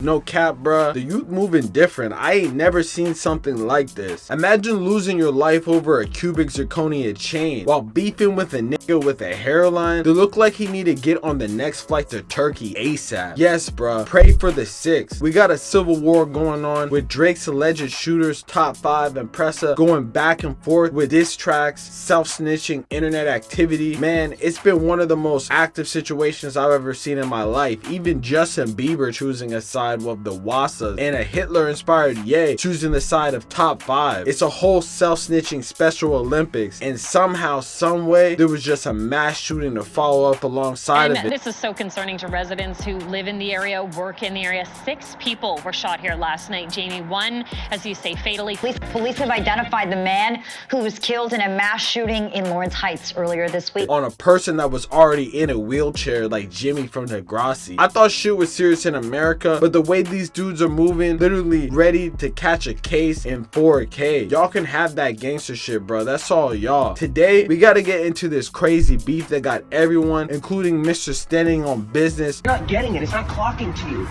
No cap, bruh. The youth moving different. I ain't never seen something like this. Imagine losing your life over a cubic zirconia chain while beefing with a nigga with a hairline that looked like he needed to get on the next flight to Turkey ASAP. Yes, bruh. Pray for the six. We got a civil war going on with Drake's alleged shooters Top5 and Pressa going back and forth with diss tracks, self-snitching, internet activity. Man, it's been one of the most active situations I've ever seen in my life. Even Justin Bieber choosing a side of the Wassas and a Hitler-inspired Ye choosing the side of Top5. It's a whole self-snitching Special Olympics, and somehow, some way, there was just a mass shooting to follow up alongside of it. This is so concerning to residents who live in the area, work in the area. 6 people were shot here last night, Jamie. One, as you say, fatally. Police have identified the man who was killed in a mass shooting in Lawrence Heights earlier this week. On a person that was already in a wheelchair like Jimmy from Degrassi. I thought shit was serious in America, but the way these dudes are moving, literally ready to catch a case in 4K. Y'all can have that gangster shit, bro. That's all y'all. Today, we got to get into this crazy beef that got everyone, including Mr. Standing on Business. You're not getting it. It's not clocking to you.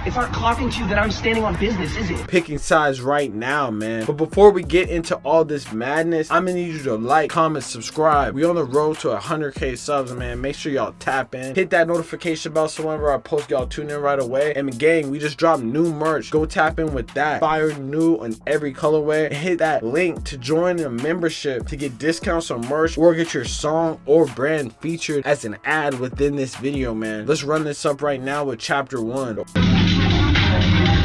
It's not clocking to you that I'm standing on business, is it? Picking sides right now, man. But before we get into all this madness, I'm gonna need you to like, comment, subscribe. We on the road to 100K subs, man. Make sure y'all tap in. Hit that notification bell so whenever I post, y'all tune in right away. And gang, we just dropped new merch. Go tap in with that. Fire new on every colorway. And hit that link to join a membership to get discounts on merch or get your song or brand featured as an ad within this video, man. Let's run this up right now with chapter 1.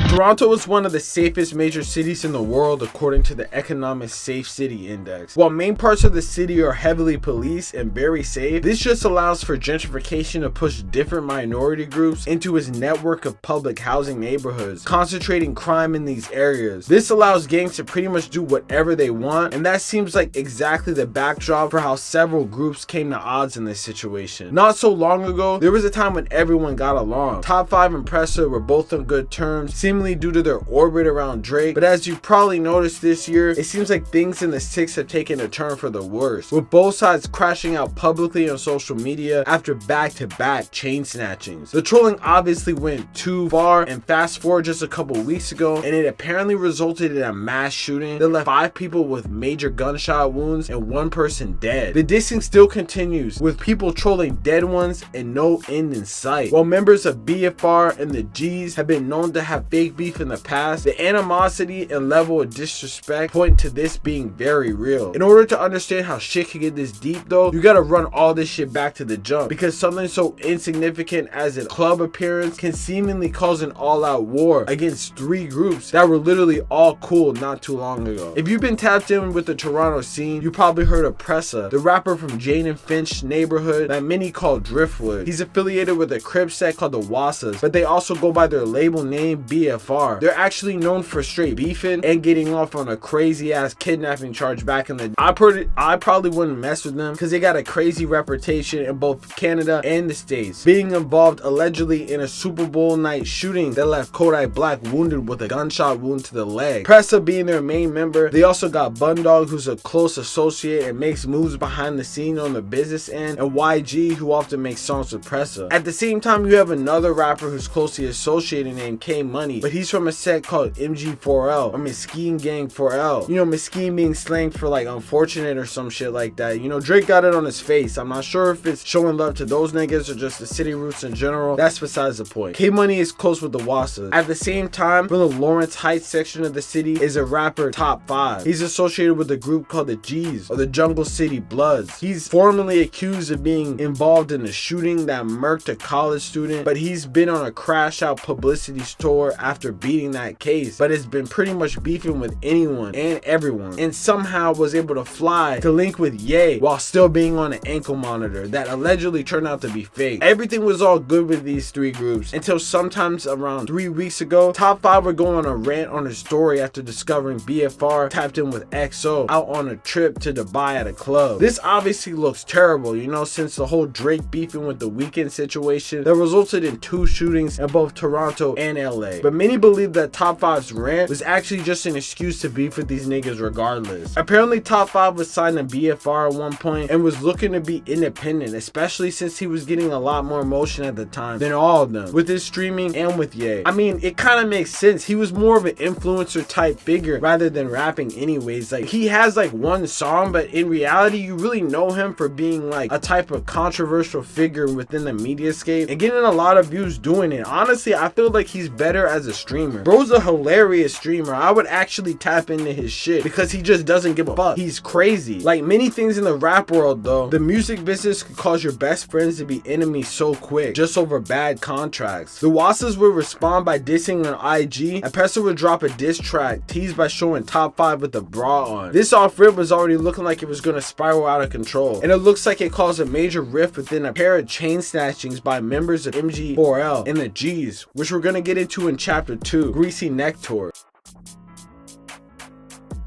Toronto is one of the safest major cities in the world according to the Economic Safe City Index. While main parts of the city are heavily policed and very safe, this just allows for gentrification to push different minority groups into its network of public housing neighborhoods, concentrating crime in these areas. This allows gangs to pretty much do whatever they want, and that seems like exactly the backdrop for how several groups came to odds in this situation. Not so long ago, there was a time when everyone got along. Top5 and Pressa were both on good terms, seemingly due to their orbit around Drake, but as you probably noticed this year, it seems like things in the six have taken a turn for the worse, with both sides crashing out publicly on social media after back-to-back chain snatchings. The trolling obviously went too far, and fast forward just a couple weeks ago, and it apparently resulted in a mass shooting that left 5 people with major gunshot wounds and 1 person dead. The dissing still continues, with people trolling dead ones and no end in sight. While members of BFR and the G's have been known to have fake beef in the past, the animosity and level of disrespect point to this being very real. In order to understand how shit can get this deep though, you gotta run all this shit back to the jump, because something so insignificant as a club appearance can seemingly cause an all-out war against 3 groups that were literally all cool not too long ago. If you've been tapped in with the Toronto scene, you probably heard of Pressa, the rapper from Jane and Finch neighborhood that many call Driftwood. He's affiliated with a crib set called the Wassas, but they also go by their label name BFR. They're actually known for straight beefing and getting off on a crazy ass kidnapping charge back in the day. I probably wouldn't mess with them because they got a crazy reputation in both Canada and the States, being involved allegedly in a Super Bowl night shooting that left Kodak Black wounded with a gunshot wound to the leg. Pressa being their main member, they also got Bundog, who's a close associate and makes moves behind the scene on the business end, and YG, who often makes songs with Pressa. At the same time, you have another rapper who's closely associated named K Money, but he's from a set called MG4L, or Mesquite Gang 4L. You know, Mesquite being slang for like unfortunate or some shit like that. You know, Drake got it on his face. I'm not sure if it's showing love to those niggas or just the city roots in general. That's besides the point. K Money is close with the Wassas. At the same time, from the Lawrence Heights section of the city is a rapper Top5. He's associated with a group called the G's, or the Jungle City Bloods. He's formerly accused of being involved in a shooting that murked a college student, but he's been on a crash out publicity tour after beating that case, but has been pretty much beefing with anyone and everyone, and somehow was able to fly to link with Ye while still being on an ankle monitor that allegedly turned out to be fake. Everything was all good with these 3 groups until sometimes around 3 weeks ago, Top5 were going on a rant on his story after discovering BFR tapped in with XO out on a trip to Dubai at a club. This obviously looks terrible, you know, since the whole Drake beefing with the Weeknd situation that resulted in 2 shootings in both Toronto and LA. But many Many believe that Top 5's rant was actually just an excuse to beef with these niggas regardless. Apparently Top 5 was signed to BFR at one point and was looking to be independent, especially since he was getting a lot more motion at the time than all of them, with his streaming and with Ye. I mean, it kind of makes sense. He was more of an influencer type figure rather than rapping anyways. Like, he has like one song, but in reality you really know him for being like a type of controversial figure within the mediascape and getting a lot of views doing it. Honestly, I feel like he's better as a streamer. Bro's a hilarious streamer. I would actually tap into his shit because he just doesn't give a fuck. He's crazy. Like many things in the rap world though, the music business could cause your best friends to be enemies so quick just over bad contracts. The Wassas would respond by dissing on IG, and Pressa would drop a diss track teased by showing Top 5 with the bra on. This off-rip was already looking like it was gonna spiral out of control, and it looks like it caused a major rift within a pair of chain snatchings by members of MG4L and the G's, which we're gonna get into in chapter 2, Greasy Neck Tour.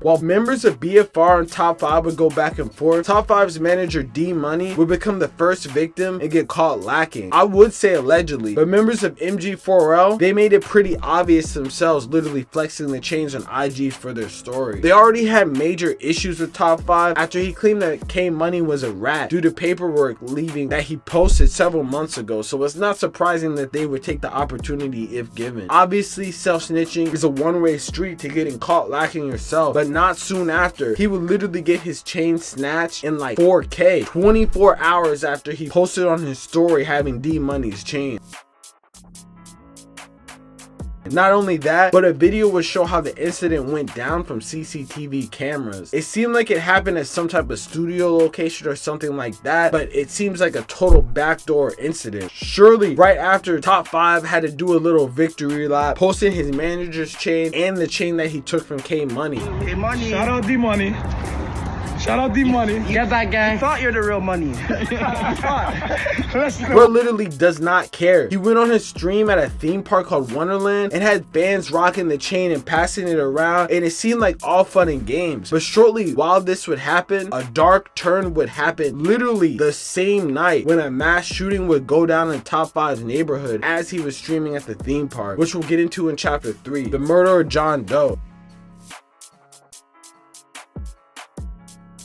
While members of BFR and Top 5 would go back and forth, Top 5's manager D Money would become the first victim and get caught lacking. I would say allegedly, but members of MG4L, they made it pretty obvious themselves, literally flexing the chains on IG for their story. They already had major issues with Top 5 after he claimed that K Money was a rat due to paperwork leaving that he posted several months ago, so it's not surprising that they would take the opportunity if given. Obviously, self-snitching is a one-way street to getting caught lacking yourself, but not soon after. He would literally get his chain snatched in like 4K 24 hours after he posted on his story having D Money's chain. Not only that, but a video would show how the incident went down from CCTV cameras. It seemed like it happened at some type of studio location or something like that, but it seems like a total backdoor incident. Surely, right after Top 5 had to do a little victory lap, posting his manager's chain and the chain that he took from K Money. Hey, Money. Shout out D Money. Shout out D Money. Get back, gang. I thought you're the real Money. Let's go. Bro literally does not care. He went on his stream at a theme park called Wonderland and had fans rocking the chain and passing it around, and it seemed like all fun and games. But shortly while this would happen, a dark turn would happen literally the same night when a mass shooting would go down in Top 5's neighborhood as he was streaming at the theme park, which we'll get into in chapter 3, the murder of John Doe.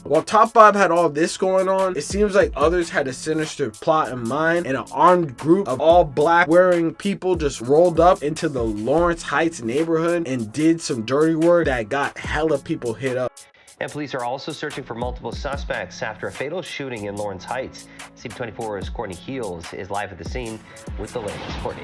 While Top 5 had all this going on, it seems like others had a sinister plot in mind, and an armed group of all black wearing people just rolled up into the Lawrence Heights neighborhood and did some dirty work that got hella people hit up. And police are also searching for multiple suspects after a fatal shooting in Lawrence Heights. CB24's Courtney Heels is live at the scene with the latest. Courtney.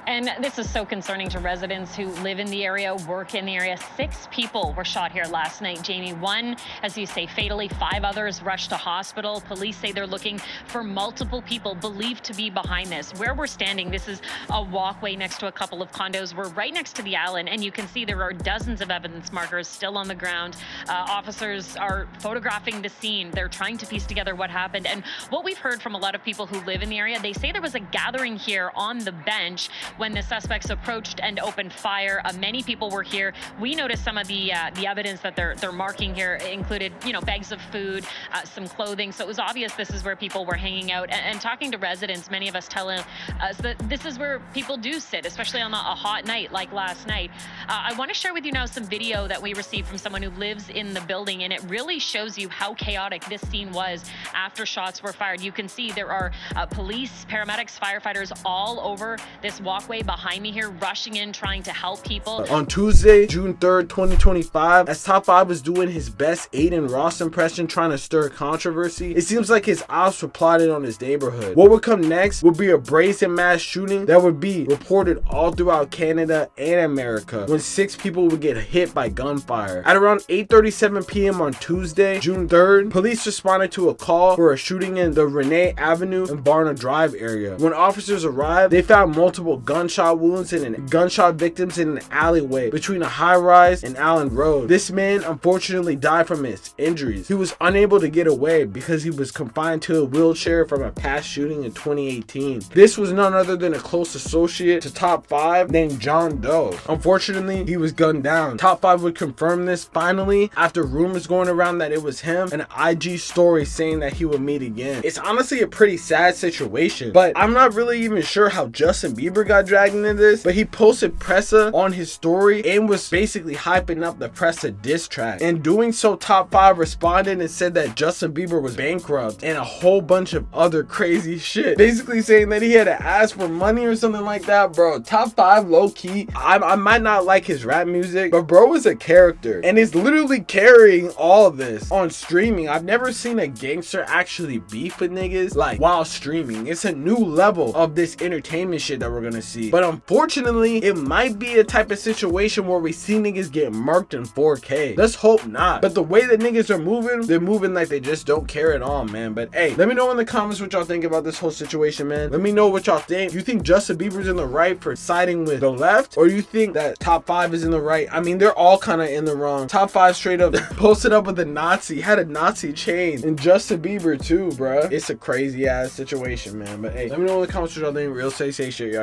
And this is so concerning to residents who live in the area, work in the area. 6 people were shot here last night, Jamie. 1, as you say, fatally. 5 others rushed to hospital. Police say they're looking for multiple people believed to be behind this. Where we're standing, this is a walkway next to a couple of condos. We're right next to the island, and you can see there are dozens of evidence markers still on the ground. Officers are photographing the scene. They're trying to piece together what happened. And what we've heard from a lot of people who live in the area, they say there was a gathering here on the bench when the suspects approached and opened fire. Many people were here. We noticed some of the evidence that they're marking here included, bags of food, some clothing. So it was obvious this is where people were hanging out. And talking to residents, many of us telling us that this is where people do sit, especially on a hot night like last night. I want to share with you now some video that we received from someone who lives in the building, and it really shows you how chaotic this scene was after shots were fired. You can see there are police, paramedics, firefighters all over this walkway behind me here, rushing in, trying to help people. On Tuesday, June 3rd, 2025, as Top 5 was doing his best Aiden Ross impression trying to stir controversy, it seems like his ops were plotted on his neighborhood. What would come next would be a brazen mass shooting that would be reported all throughout Canada and America when 6 people would get hit by gunfire. At around 8:37 p.m. on Tuesday, June 3rd, police responded to a call for a shooting in the Renee Avenue and Barna Drive area. When officers arrived, they found multiple gunshot wounds and gunshot victims in an alleyway between a high-rise and Allen Road. This man unfortunately died from his injuries. He was unable to get away because he was confined to a wheelchair from a past shooting in 2018. This was none other than a close associate to Top 5 named John Doe. Unfortunately, he was gunned down. Top 5 would confirm this finally after rumors going around that it was him and an IG story saying that he would meet again. It's honestly a pretty sad situation, but I'm not really even sure how Justin Bieber got got dragged into this, but he posted Pressa on his story and was basically hyping up the Pressa diss track. And doing so, Top 5 responded and said that Justin Bieber was bankrupt and a whole bunch of other crazy shit, basically saying that he had to ask for money or something like that. Bro, Top 5 low-key, I might not like his rap music, but bro is a character and is literally carrying all of this on streaming. I've never seen a gangster actually beef with niggas like while streaming. It's a new level of this entertainment shit that we're gonna see, but unfortunately it might be a type of situation where we see niggas get murked in 4K. Let's hope not, but the way that niggas are moving, they're moving like they just don't care at all, man. But hey, let me know in the comments what y'all think about this whole situation, man. Let me know what y'all think. You think Justin Bieber's in the right for siding with the left, or you think that Top 5 is in the right? I mean, they're all kind of in the wrong. Top 5 straight up posted up with a Nazi, had a Nazi chain, and Justin Bieber too, bruh. It's a crazy ass situation, man. But hey, let me know in the comments what y'all think. Real say shit, y'all.